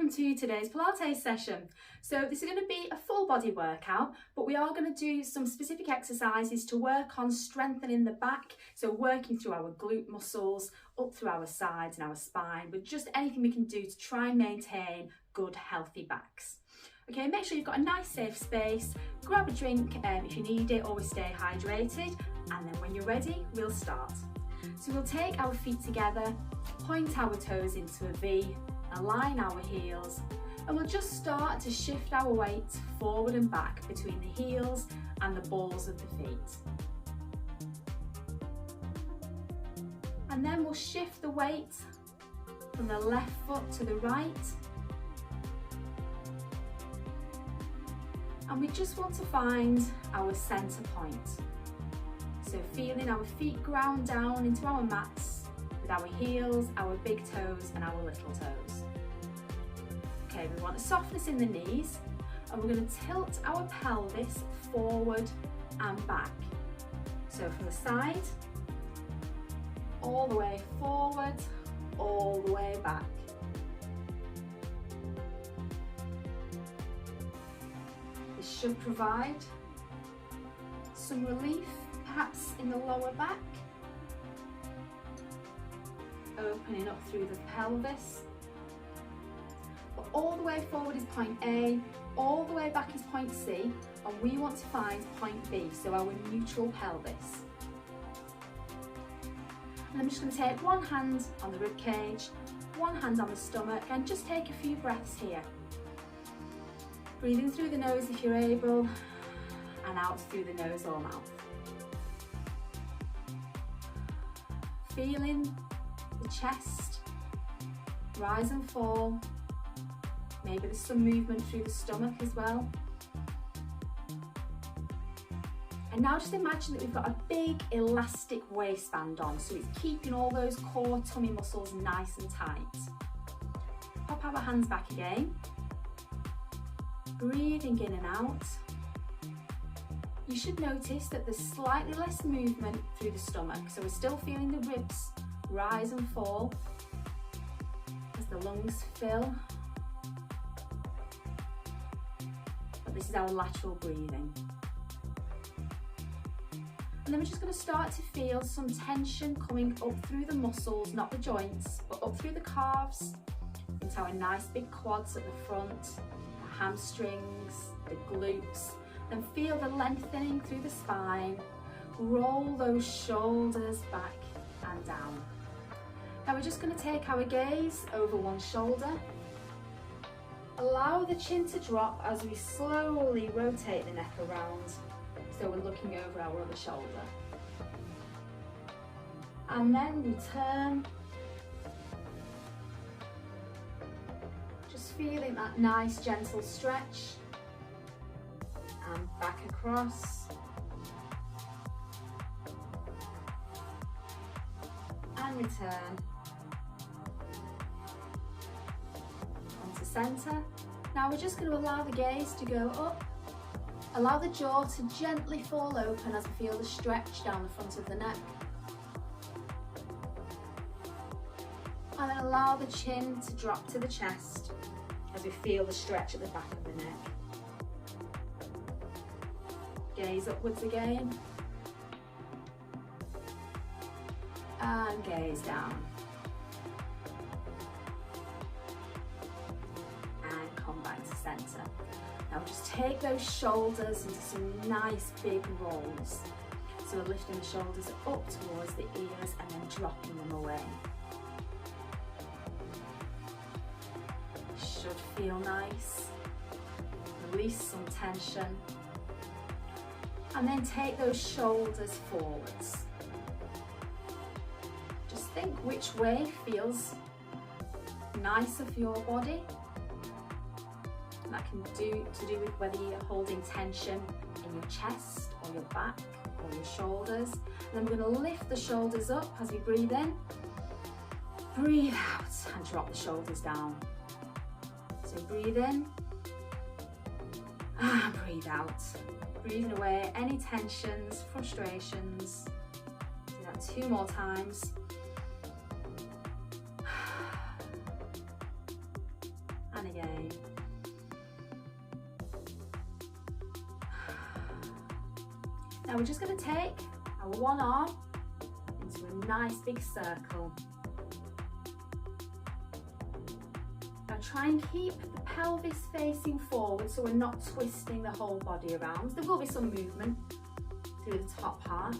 welcome to today's Pilates session. So this is going to be a full body workout, but we are going to do some specific exercises to work on strengthening the back, so working through our glute muscles, up through our sides and our spine, with just anything we can do to try and maintain good healthy backs. Okay, make sure you've got a nice safe space, grab a drink if you need it, always stay hydrated, and then when you're ready, we'll start. So we'll take our feet together, point our toes into a V, align our heels, and we'll just start to shift our weight forward and back between the heels and the balls of the feet. And then we'll shift the weight from the left foot to the right. And we just want to find our center point. So feeling our feet ground down into our mats with our heels, our big toes and our little toes. Okay, we want a softness in the knees, and we're going to tilt our pelvis forward and back. So from the side, all the way forward, all the way back. This should provide some relief, perhaps in the lower back, opening up through the pelvis. But all the way forward is point A, all the way back is point C, and we want to find point B, so our neutral pelvis. And I'm just going to take one hand on the rib cage, one hand on the stomach, and just take a few breaths here. Breathing through the nose if you're able, and out through the nose or mouth. Feeling the chest rise and fall. Maybe there's some movement through the stomach as well. And now just imagine that we've got a big elastic waistband on, so it's keeping all those core tummy muscles nice and tight. Pop our hands back again. Breathing in and out. You should notice that there's slightly less movement through the stomach, so we're still feeling the ribs rise and fall as the lungs fill. But this is our lateral breathing. And then we're just going to start to feel some tension coming up through the muscles, not the joints, but up through the calves, into our nice big quads at the front, the hamstrings, the glutes. And feel the lengthening through the spine. Roll those shoulders back and down. Now we're just going to take our gaze over one shoulder. Allow the chin to drop as we slowly rotate the neck around, so we're looking over our other shoulder. And then return. Just feeling that nice gentle stretch. And back across, and return onto center. Now we're just going to allow the gaze to go up, allow the jaw to gently fall open as we feel the stretch down the front of the neck, and then allow the chin to drop to the chest as we feel the stretch at the back of the neck. Gaze upwards again, and gaze down, and come back to center. Now just take those shoulders into some nice big rolls. So we're lifting the shoulders up towards the ears and then dropping them away. Should feel nice. Release some tension. And then take those shoulders forwards. Just think which way feels nicer for your body. And that can do with whether you're holding tension in your chest or your back or your shoulders. And then we're going to lift the shoulders up as we breathe in. Breathe out and drop the shoulders down. So breathe in and breathe out. Breathing away any tensions, frustrations. Do that 2 more times. And again. Now we're just going to take our one arm into a nice big circle. Now try and keep the pelvis facing forward so we're not twisting the whole body around. There will be some movement through the top half.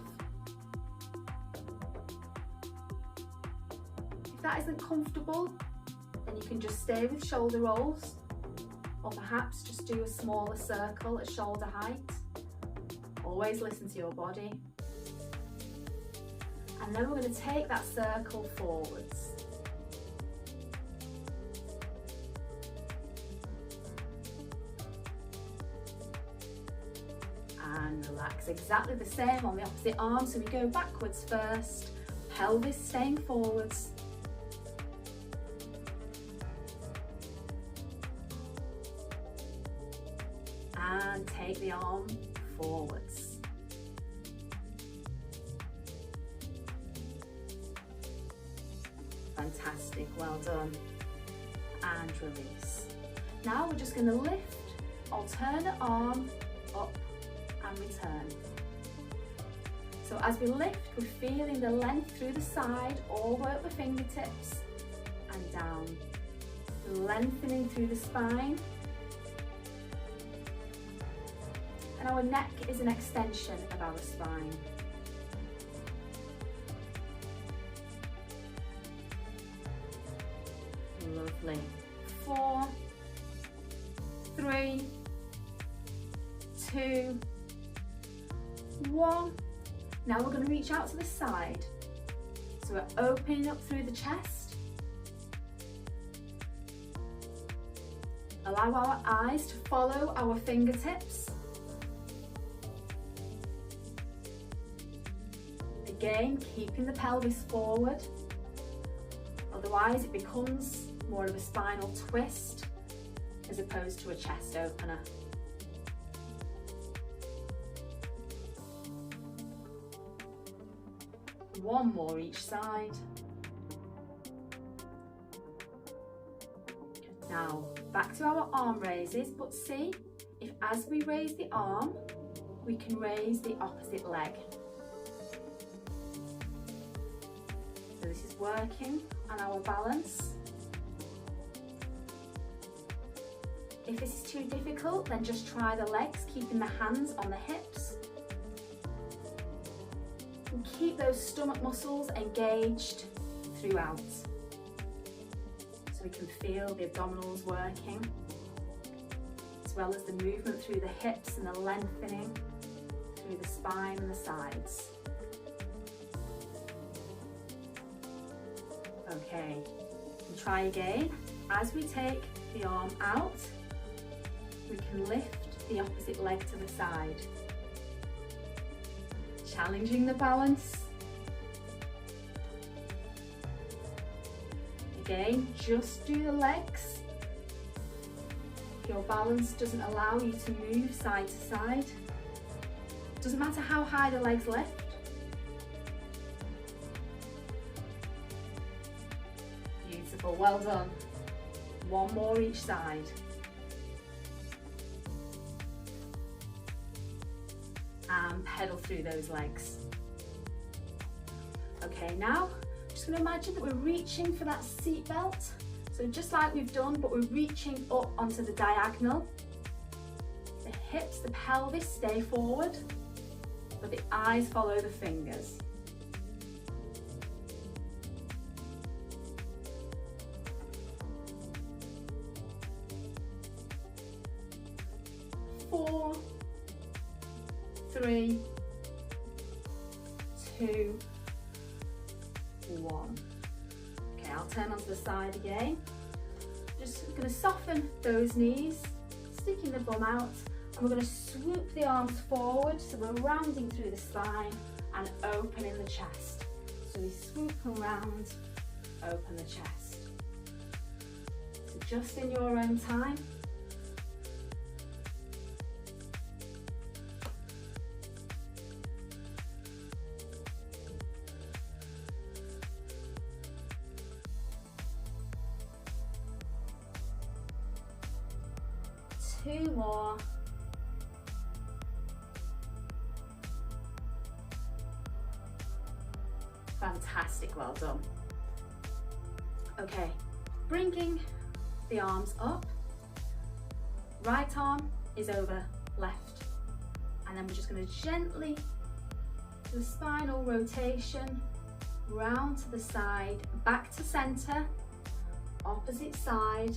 If that isn't comfortable, then you can just stay with shoulder rolls, or perhaps just do a smaller circle at shoulder height. Always listen to your body. And then we're going to take that circle forwards. And relax. Exactly the same on the opposite arm. So we go backwards first, pelvis staying forwards. And take the arm forwards. Fantastic, well done. And release. Now we're just going to lift, alternate arm, up and return. So as we lift, we're feeling the length through the side, all work the fingertips, and down. Lengthening through the spine. And our neck is an extension of our spine. Lovely. 4, 3, 2, 1. Now we're going to reach out to the side. So we're opening up through the chest. Allow our eyes to follow our fingertips. Again, keeping the pelvis forward. Otherwise it becomes more of a spinal twist as opposed to a chest opener. One more each side. Now back to our arm raises, but see if as we raise the arm, we can raise the opposite leg. So this is working on our balance. If this is too difficult, then just try the legs, keeping the hands on the hips. And keep those stomach muscles engaged throughout. So we can feel the abdominals working, as well as the movement through the hips and the lengthening through the spine and the sides. Okay, and try again. As we take the arm out, we can lift the opposite leg to the side. Challenging the balance. Again, just do the legs. If your balance doesn't allow you to move side to side, doesn't matter how high the legs lift. Beautiful, well done. One more each side. And pedal through those legs. Okay, now just going to imagine that we're reaching for that seat belt. So just like we've done, but we're reaching up onto the diagonal. The hips, the pelvis stay forward, but the eyes follow the fingers. Four, 3, 2, 1. Okay, I'll turn onto the side again. Just going to soften those knees, sticking the bum out, and we're going to swoop the arms forward, so we're rounding through the spine and opening the chest. So we swoop around, open the chest. So just in your own time. Two more. Fantastic, well done. Okay, bringing the arms up. Right arm is over left. And then we're just going to gently do a spinal rotation, round to the side, back to center, opposite side,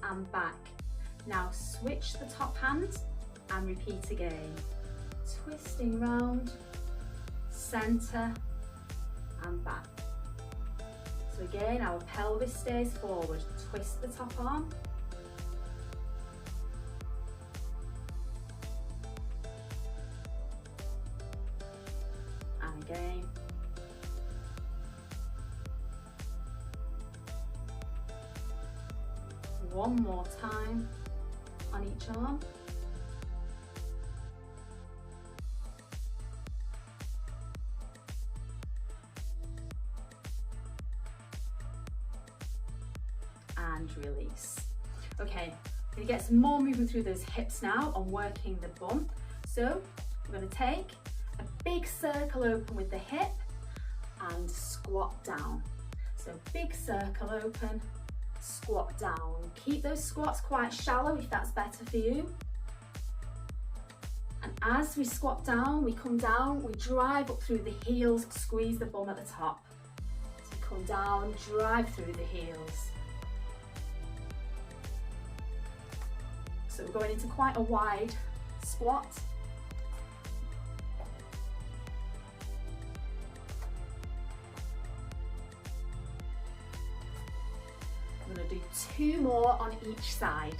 and back. Now switch the top hand and repeat again. Twisting round, center, and back. So again, our pelvis stays forward. Twist the top arm. And again. One more time on each arm. And release. Okay, we're going to get some more movement through those hips now on working the bum. So we're going to take a big circle open with the hip and squat down. So big circle open, squat down. Keep those squats quite shallow if that's better for you. And as we squat down, we come down, we drive up through the heels, squeeze the bum at the top. So we come down, drive through the heels. So we're going into quite a wide squat. I'm going to do 2 more on each side.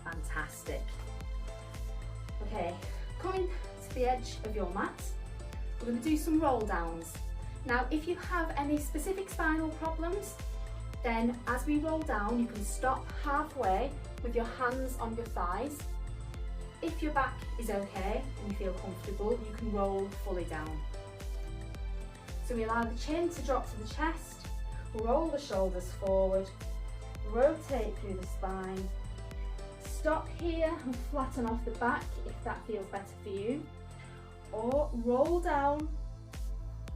Fantastic. Okay, coming to the edge of your mat, we're going to do some roll downs. Now, if you have any specific spinal problems, then as we roll down, you can stop halfway with your hands on your thighs. If your back is okay and you feel comfortable, you can roll fully down. So we allow the chin to drop to the chest, roll the shoulders forward, rotate through the spine, stop here and flatten off the back if that feels better for you, or roll down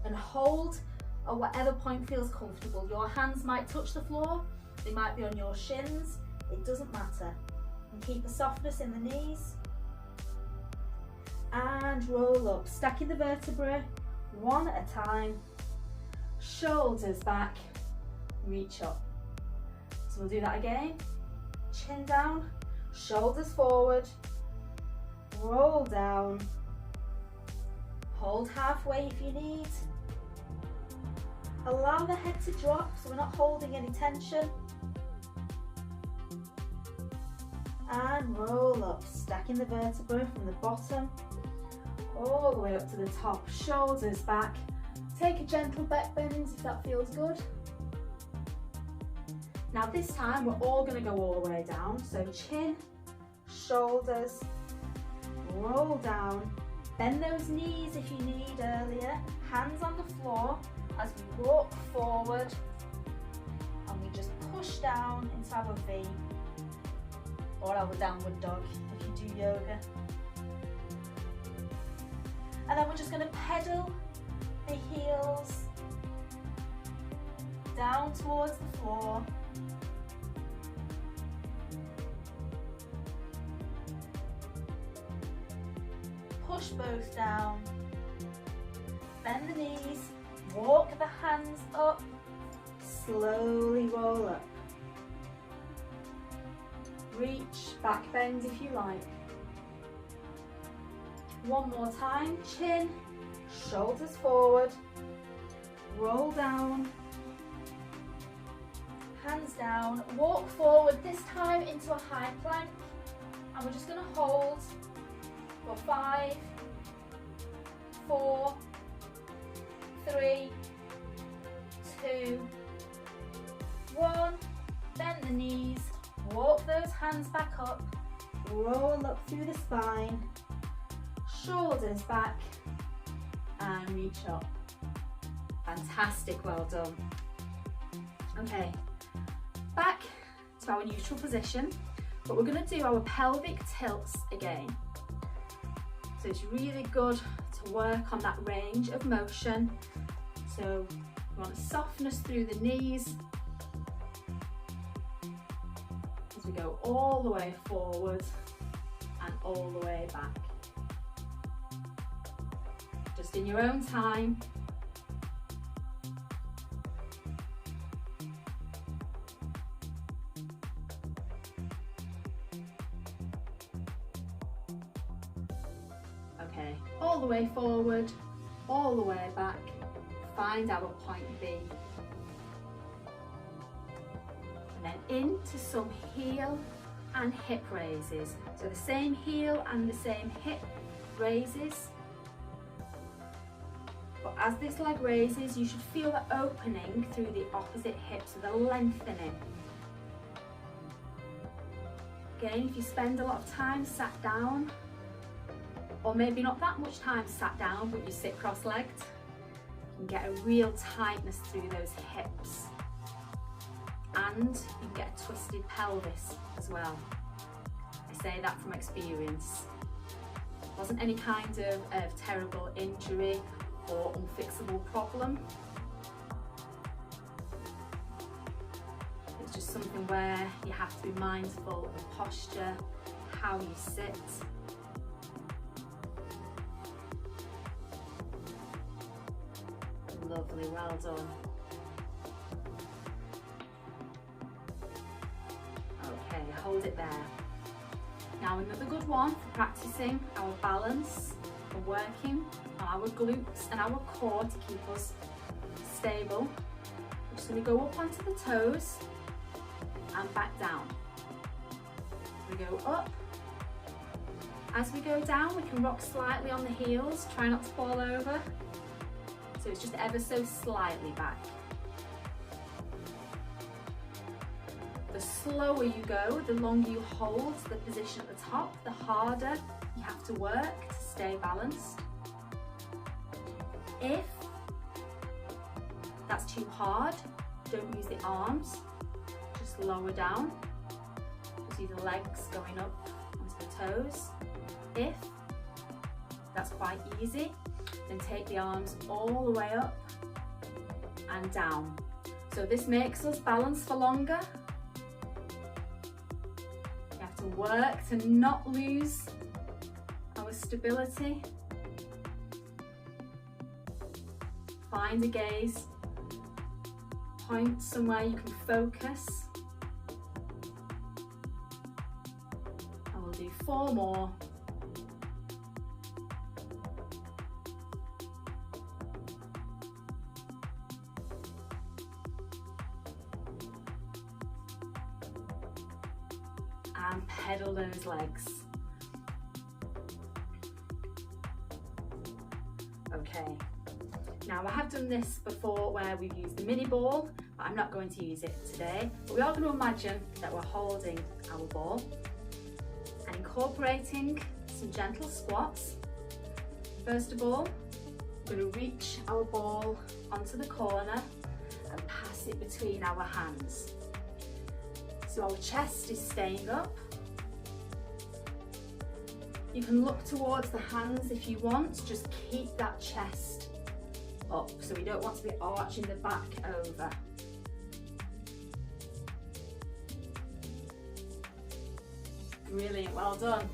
and hold at whatever point feels comfortable. Your hands might touch the floor, they might be on your shins, it doesn't matter. And keep the softness in the knees. And roll up, stacking the vertebrae one at a time. Shoulders back, reach up. So we'll do that again. Chin down, shoulders forward, roll down, hold halfway if you need. Allow the head to drop so we're not holding any tension. And roll up, stacking the vertebrae from the bottom all the way up to the top, shoulders back. Take a gentle back bend if that feels good. Now this time we're all going to go all the way down, so chin, shoulders, roll down, bend those knees if you need earlier, hands on the floor as we walk forward, and we just push down into our V or our downward dog if you do yoga. And then we're just going to pedal the heels down towards the floor. Push both down, bend the knees, walk the hands up, slowly roll up. Reach, back bend if you like. One more time, chin, shoulders forward, roll down, hands down, walk forward, this time into a high plank, and we're just going to hold for 5, 4, 3, 2, 1, bend the knees, walk those hands back up, roll up through the spine, shoulders back, and reach up. Fantastic, well done. Okay, back to our neutral position, but we're going to do our pelvic tilts again. So it's really good to work on that range of motion. So we want a softness through the knees as we go all the way forward and all the way back. Just in your own time. Okay, all the way forward, all the way back, find our point B. And then into some heel and hip raises. So the same heel and the same hip raises. But as this leg raises, you should feel the opening through the opposite hip, so the lengthening. Again, if you spend a lot of time sat down, or maybe not that much time sat down, but you sit cross-legged, you can get a real tightness through those hips. And you can get a twisted pelvis as well. I say that from experience. It wasn't any kind of terrible injury or unfixable problem. It's just something where you have to be mindful of posture, how you sit. Lovely, well done. Okay, hold it there. Now another good one for practicing our balance, for working on our glutes and our core to keep us stable. We're just going to go up onto the toes and back down. We go up. As we go down, we can rock slightly on the heels, try not to fall over. So it's just ever so slightly back. The slower you go, the longer you hold the position at the top, the harder you have to work to stay balanced. If that's too hard, don't use the arms, just lower down. You see the legs going up onto the toes. If that's quite easy, then take the arms all the way up and down. So this makes us balance for longer. You have to work to not lose our stability. Find a gaze, point somewhere you can focus. And we'll do 4 more. And pedal those legs. Okay, now I have done this before where we've used the mini ball, but I'm not going to use it today. But we are going to imagine that we're holding our ball and incorporating some gentle squats. First of all, we're going to reach our ball onto the corner and pass it between our hands. So our chest is staying up. You can look towards the hands if you want, just keep that chest up. So we don't want to be arching the back over. Brilliant, well done.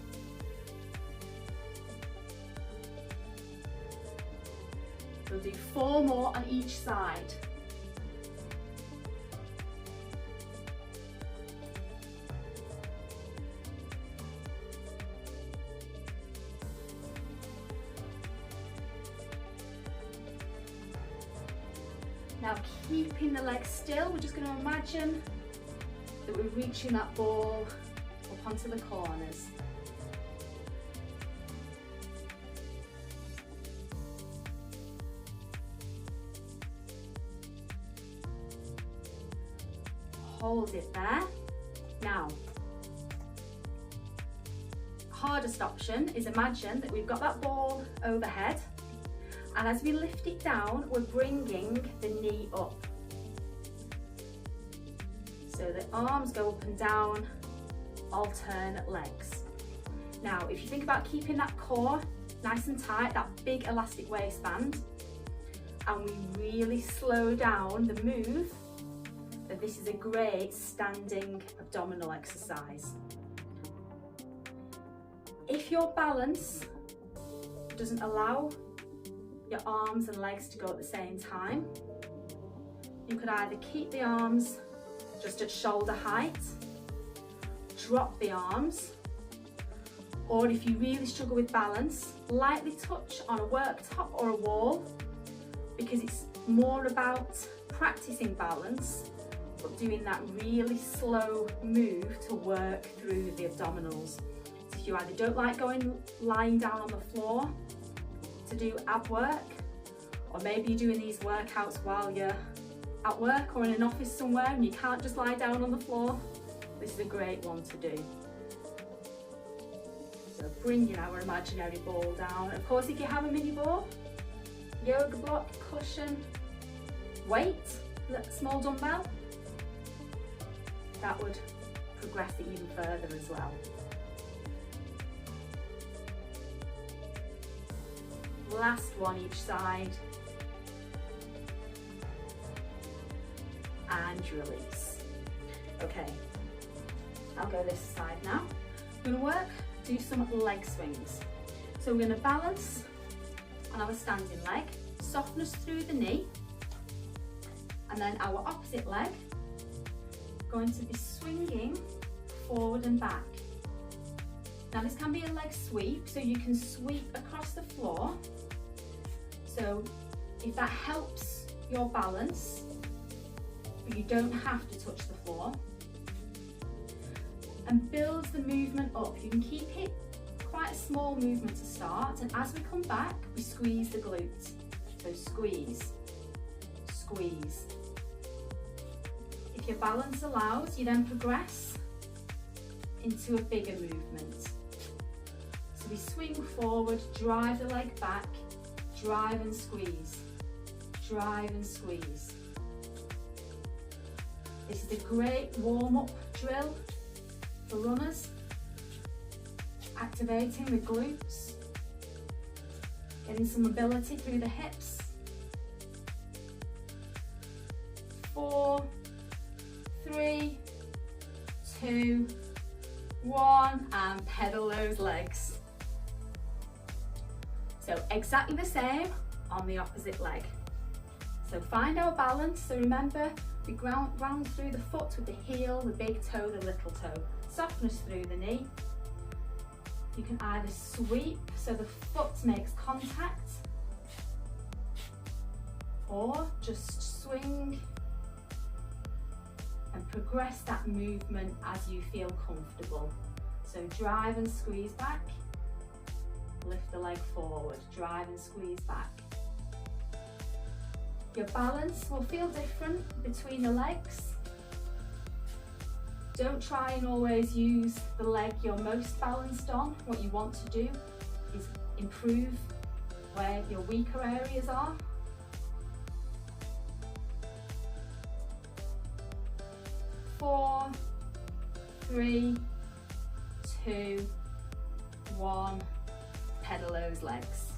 We'll do 4 more on each side. Now keeping the legs still, we're just going to imagine that we're reaching that ball up onto the corners. Hold it there. Now, hardest option is imagine that we've got that ball overhead, and as we lift it down, we're bringing the knee up. So the arms go up and down, alternate legs. Now, if you think about keeping that core nice and tight, that big elastic waistband, and we really slow down the move, then this is a great standing abdominal exercise. If your balance doesn't allow your arms and legs to go at the same time, you could either keep the arms just at shoulder height, drop the arms, or if you really struggle with balance, lightly touch on a worktop or a wall, because it's more about practicing balance, but doing that really slow move to work through the abdominals. So if you either don't like lying down on the floor to do ab work, or maybe you're doing these workouts while you're at work or in an office somewhere and you can't just lie down on the floor, this is a great one to do. So bringing our imaginary ball down. Of course, if you have a mini ball, yoga block, cushion, weight, small dumbbell, that would progress it even further as well. Last one each side. And release. Okay, I'll go this side now. We're going to do some leg swings. So we're going to balance on our standing leg, softness through the knee, and then our opposite leg going to be swinging forward and back. Now this can be a leg sweep, so you can sweep across the floor. So if that helps your balance, but you don't have to touch the floor, and builds the movement up. You can keep it quite a small movement to start, and as we come back, we squeeze the glutes. So squeeze, squeeze. If your balance allows, you then progress into a bigger movement. So we swing forward, drive the leg back, drive and squeeze, drive and squeeze. This is a great warm-up drill for runners, activating the glutes, getting some mobility through the hips. 4, 3, 2, 1, and pedal those legs. So exactly the same on the opposite leg. So find our balance. So remember, we ground through the foot with the heel, the big toe, the little toe. Softness through the knee. You can either sweep so the foot makes contact, or just swing and progress that movement as you feel comfortable. So drive and squeeze back, lift the leg forward, drive and squeeze back. Your balance will feel different between the legs. Don't try and always use the leg you're most balanced on. What you want to do is improve where your weaker areas are. Four, 3, 2, 1, pedal those legs.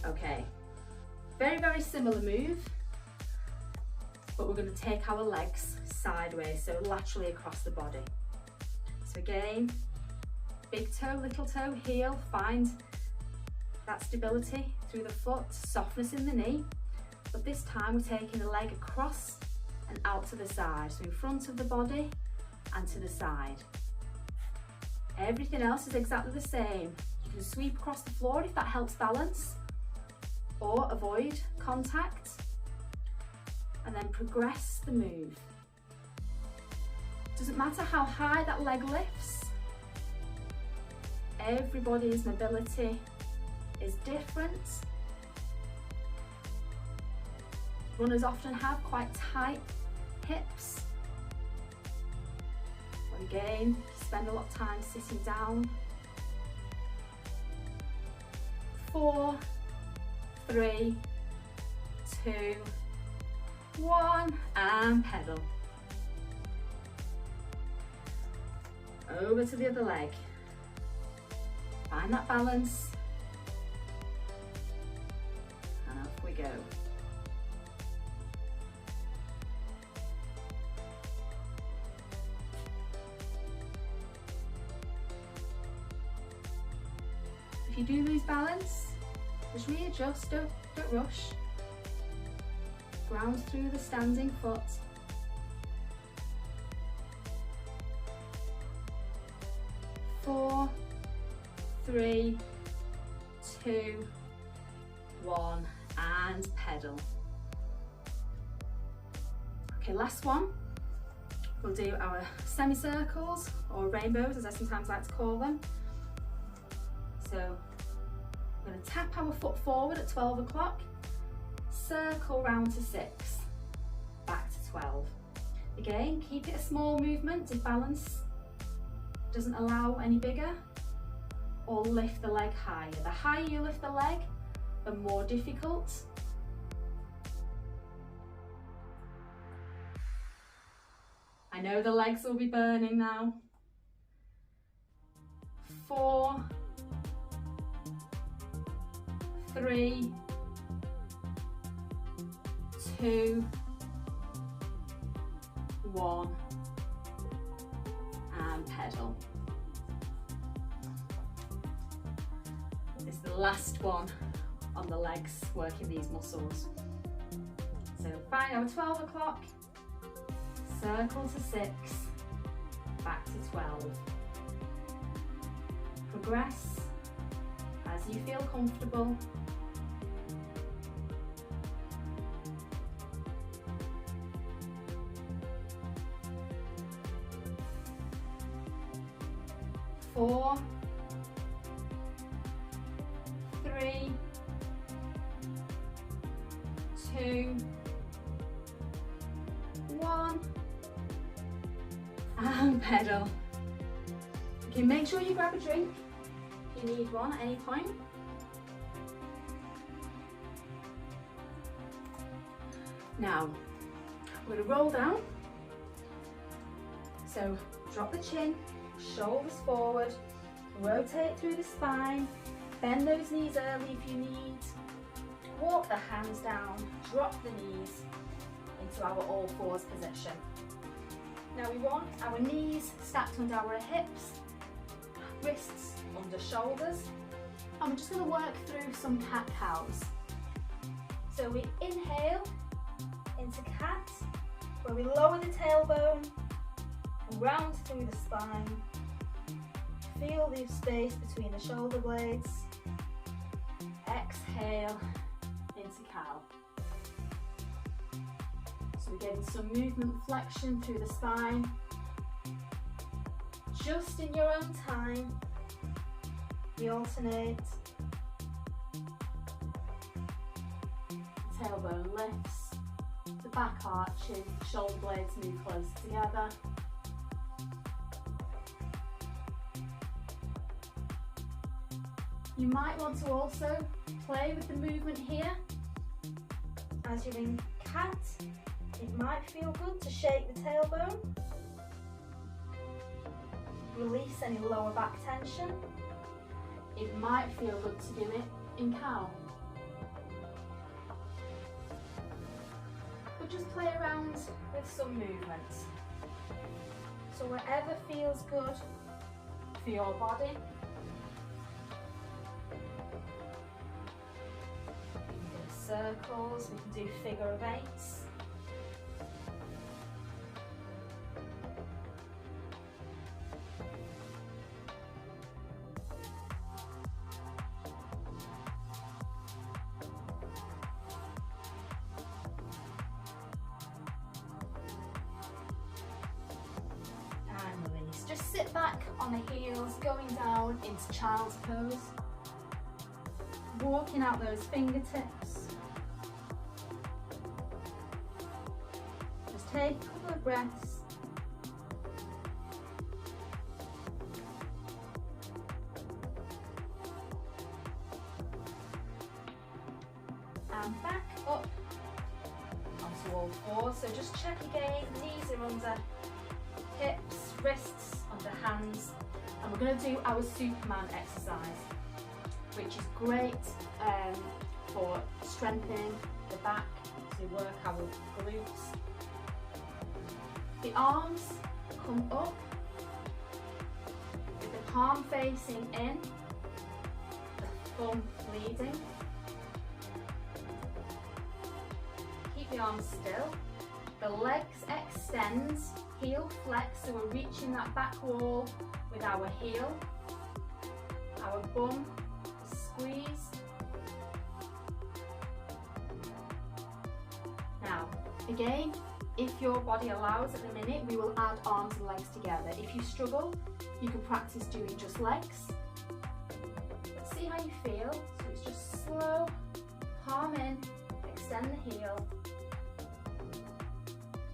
Okay, very, very similar move, but we're going to take our legs sideways, so laterally across the body. So again, big toe, little toe, heel, find that stability through the foot, softness in the knee, but this time we're taking the leg across and out to the side, so in front of the body and to the side. Everything else is exactly the same. You can sweep across the floor if that helps balance, or avoid contact, and then progress the move. Doesn't matter how high that leg lifts, everybody's mobility is different. Runners often have quite tight hips, but again, spend a lot of time sitting down. 4, 3, 2, 1, and pedal. Over to the other leg. Find that balance. And off we go. If you do lose balance, just readjust, don't rush. Ground through the standing foot. 4, 3, 2, 1, and pedal. Okay, last one. We'll do our semicircles, or rainbows as I sometimes like to call them. So I'm going to tap our foot forward at 12 o'clock, circle round to 6, back to 12. Again, keep it a small movement if balance doesn't allow any bigger, or lift the leg higher. The higher you lift the leg, the more difficult. I know the legs will be burning now. 4, 3, 2, 1, and pedal. This is the last one on the legs, working these muscles. So find our 12 o'clock, circle to 6, back to 12. Progress as you feel comfortable. Four, 3, 2, 1, and pedal. Okay, make sure you grab a drink if you need one at any point. Now, we're going to roll down. So drop the chin, shoulders forward, rotate through the spine, bend those knees early if you need, walk the hands down, drop the knees into our all fours position. Now we want our knees stacked under our hips, wrists under shoulders, and we're just going to work through some cat-cows. So we inhale into cat, where we lower the tailbone, round through the spine, feel the space between the shoulder blades, exhale into cow. So we're getting some movement flexion through the spine, just in your own time. We alternate. Tailbone lifts, the back arches, shoulder blades move closer together. You might want to also play with the movement here. As you're in cat, it might feel good to shake the tailbone. Release any lower back tension. It might feel good to do it in cow. But just play around with some movements. So whatever feels good for your body. We can do circles, we can do figure of eights. Just sit back on the heels, going down into child's pose. Walking out those fingertips. Just take a couple of breaths. And back up onto to all fours. So just check again, knees are under hips, wrists under hands. And we're going to do our Superman exercise, which is great for strengthening the back, to work our glutes. The arms come up with the palm facing in, the thumb leading. Keep the arms still. The legs extend, heel flex, so we're reaching that back wall with our heel. Our bum is squeezed. Now, again, if your body allows at the minute, we will add arms and legs together. If you struggle, you can practice doing just legs. But see how you feel. So it's just slow, palm in, extend the heel.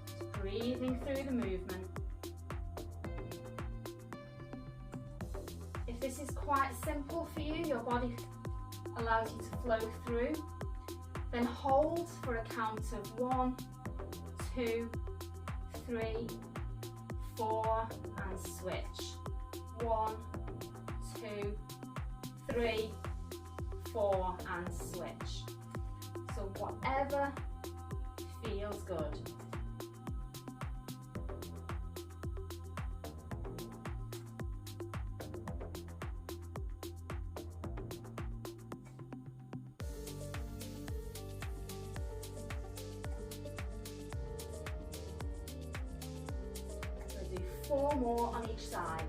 Just breathing through the movement. If this is quite simple for you, your body allows you to flow through, then hold for a count of 1, 2, 3, 4, and switch. 1, 2, 3, 4, and switch. So whatever feels good. So do 4 more on each side.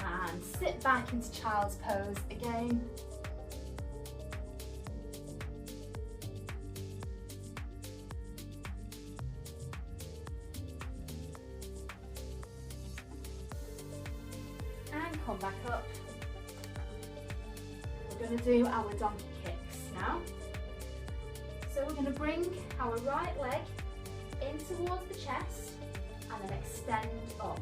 And sit back into child's pose again. And come back up. We're going to do our donkey kicks now. So we're going to bring our right leg in towards the chest and then extend up.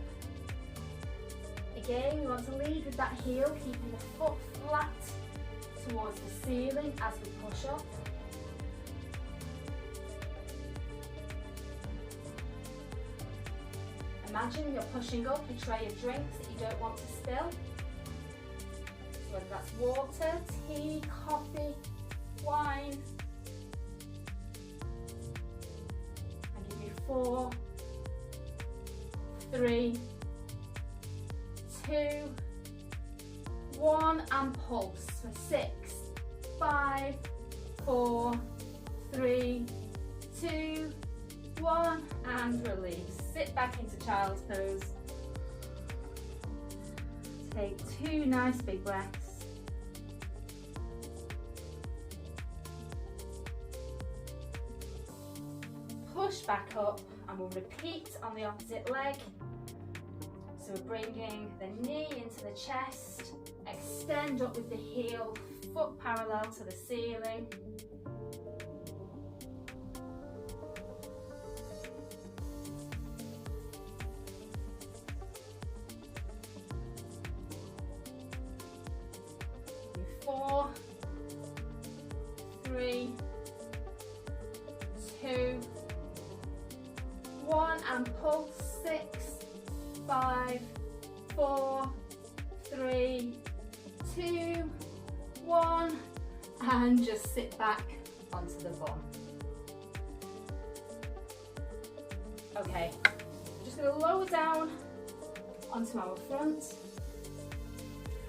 Again, we want to lead with that heel, keeping the foot flat towards the ceiling as we push up. Imagine you're pushing up a tray of drinks that you don't want to spill. So whether that's water, tea, coffee, wine. And give you 4, 3, 2, 1, and pulse for 6, 5, 4, 3, 2, 1, and release. Sit back into child's pose. Take 2 nice big breaths. Push back up, and we'll repeat on the opposite leg. So we're bringing the knee into the chest, extend up with the heel, foot parallel to the ceiling. Do 4, 3, 2, 1, and pulse. 6, 5, 4, 3, 2, 1, and just sit back onto the bum. Okay, we're just going to lower down onto our front,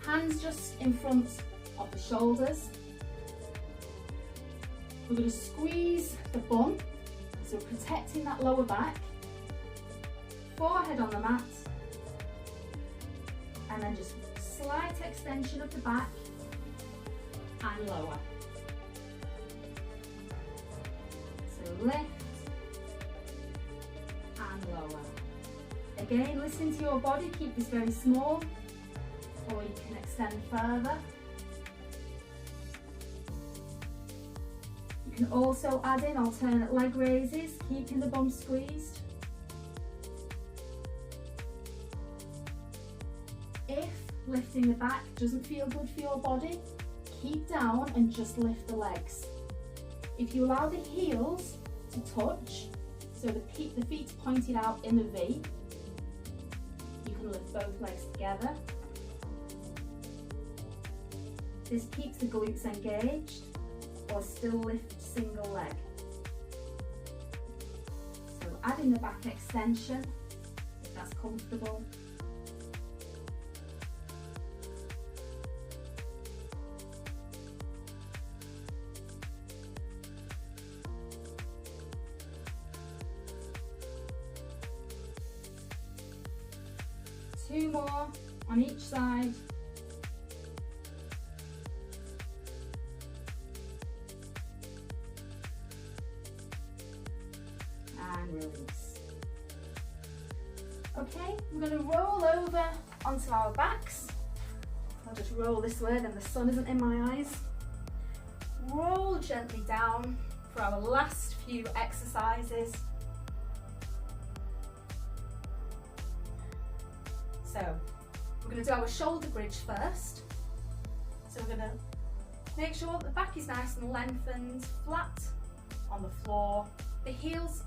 hands just in front of the shoulders. We're going to squeeze the bum, so protecting that lower back. Forehead on the mat, and then just slight extension of the back and lower. So lift and lower. Again, listen to your body, keep this very small, or you can extend further. You can also add in alternate leg raises, keeping the bum squeezed. If lifting the back doesn't feel good for your body, keep down and just lift the legs. If you allow the heels to touch, so the feet pointed out in the V, you can lift both legs together. This keeps the glutes engaged, or still lift single leg. So adding the back extension, if that's comfortable. Two more on each side. And release. Okay, we're going to roll over onto our backs. I'll just roll this way, then the sun isn't in my eyes. Roll gently down for our last few exercises. So we're going to do our shoulder bridge first. So we're going to make sure that the back is nice and lengthened, flat on the floor. The heels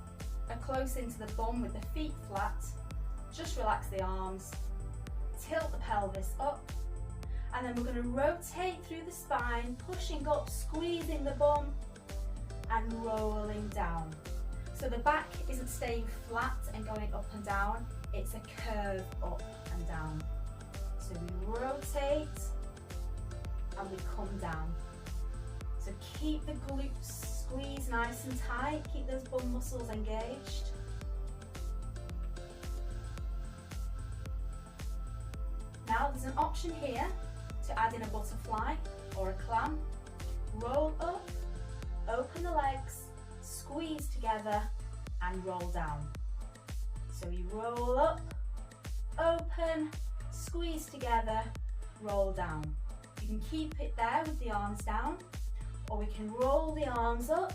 are close into the bum with the feet flat. Just relax the arms, tilt the pelvis up, and then we're going to rotate through the spine, pushing up, squeezing the bum, and rolling down. So the back isn't staying flat and going up and down, it's a curve up and down. So we rotate and we come down. So keep the glutes squeezed nice and tight, keep those bum muscles engaged. Now there's an option here to add in a butterfly or a clam. Roll up, open the legs, squeeze together and roll down. So you roll up, open, squeeze together, roll down. You can keep it there with the arms down, or we can roll the arms up,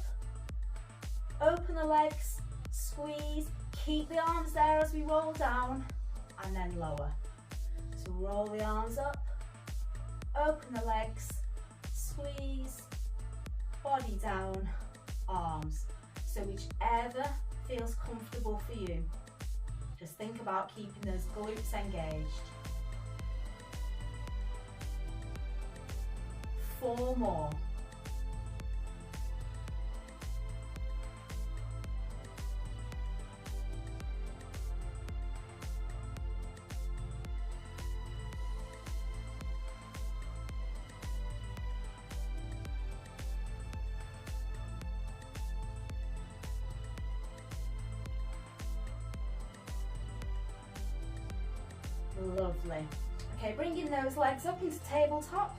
open the legs, squeeze, keep the arms there as we roll down, and then lower. So roll the arms up, open the legs, squeeze, body down, arms. So whichever feels comfortable for you. Just think about keeping those glutes engaged. 4 more. Lovely. Okay, bringing those legs up into tabletop,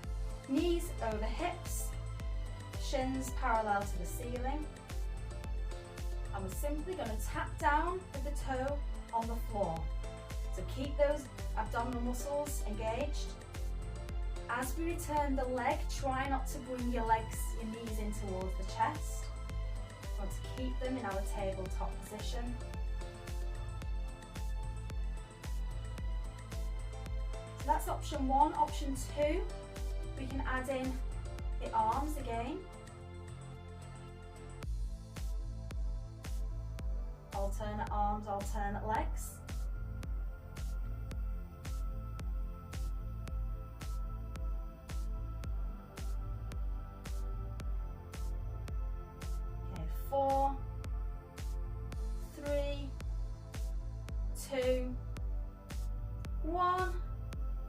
knees over hips, shins parallel to the ceiling. And we're simply going to tap down with the toe on the floor. So keep those abdominal muscles engaged. As we return the leg, try not to bring your knees in towards the chest. We want to keep them in our tabletop position. So that's option 1. Option 2, we can add in the arms again. Alternate arms, alternate legs. Okay, 4, 3, 2, 1.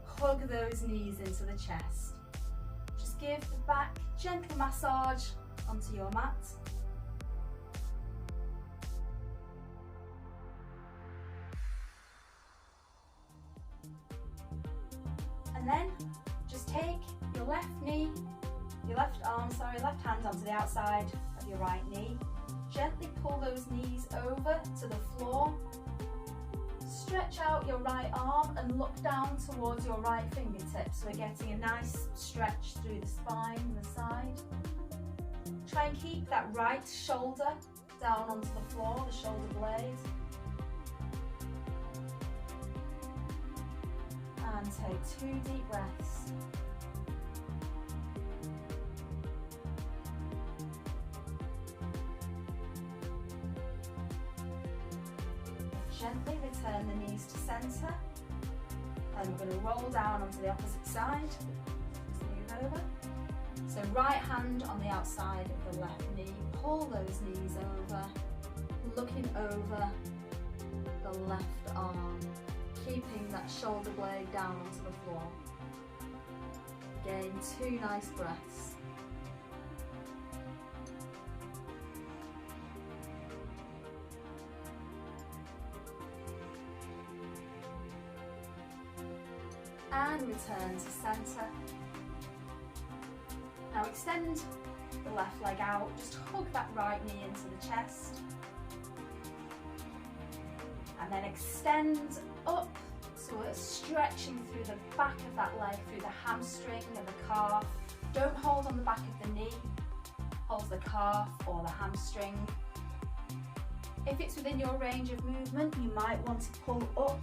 Hug those knees into the chest. Just give the back gentle massage onto your mat. And then just take your left hand onto the outside of your right knee. Gently pull those knees over to the floor. Stretch out your right arm and look down towards your right fingertips. So we're getting a nice stretch through the spine and the side. Try and keep that right shoulder down onto the floor, the shoulder blade. And take 2 deep breaths. Gently return the knees to centre. And we're going to roll down onto the opposite side. Just move over. So right hand on the outside of the left knee. Pull those knees over. Looking over the left arm. Keeping that shoulder blade down onto the floor. Again, 2 nice breaths. And return to centre. Now extend the left leg out, just hug that right knee into the chest. And then extend up, so we're stretching through the back of that leg, through the hamstring and the calf. Don't hold on the back of the knee, hold the calf or the hamstring. If it's within your range of movement, you might want to pull up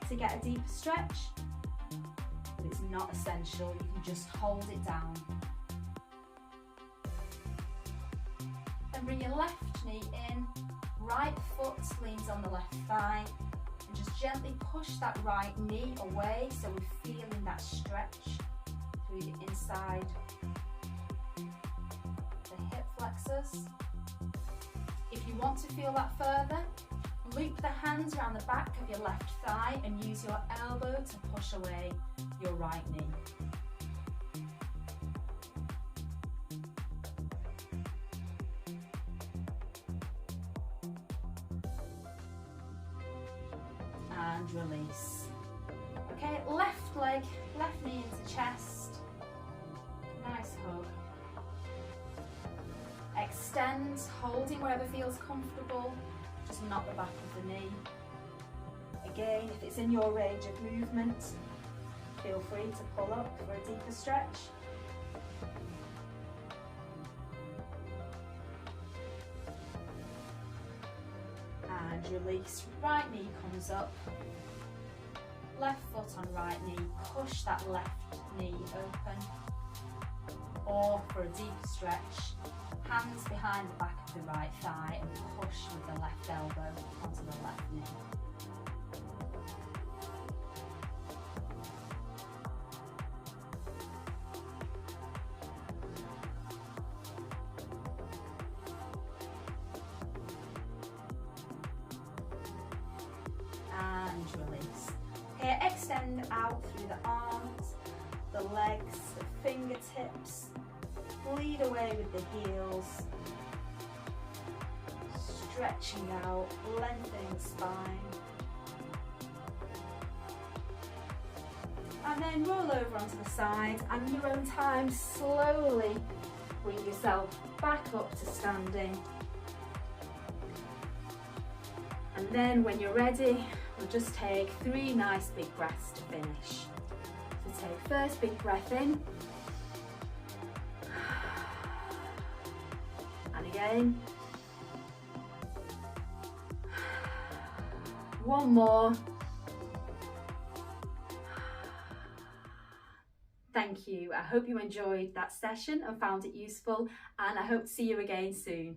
to get a deeper stretch. But it's not essential, you can just hold it down. Then bring your left knee in, right foot leans on the left thigh, and just gently push that right knee away so we're feeling that stretch through the inside, the hip flexors. If you want to feel that further, loop the hands around the back of your left thigh and use your elbow to push away your right knee. And release. Okay, left leg, left knee into chest. Nice hug. Extend, holding wherever feels comfortable. Just not the back of the knee. Again, if it's in your range of movement, feel free to pull up for a deeper stretch. And release, right knee comes up. Left foot on right knee, push that left knee open. Or for a deeper stretch, hands behind the back of the right thigh and push with the left elbow onto the left knee. And release. Here, extend out through the arms, the legs, the fingertips. Lead away with the heels. Stretching out, lengthening the spine. And then roll over onto the side, and in your own time, slowly bring yourself back up to standing. And then when you're ready, we'll just take 3 nice big breaths to finish. So take first big breath in. And again. One more. Thank you. I hope you enjoyed that session and found it useful, and I hope to see you again soon.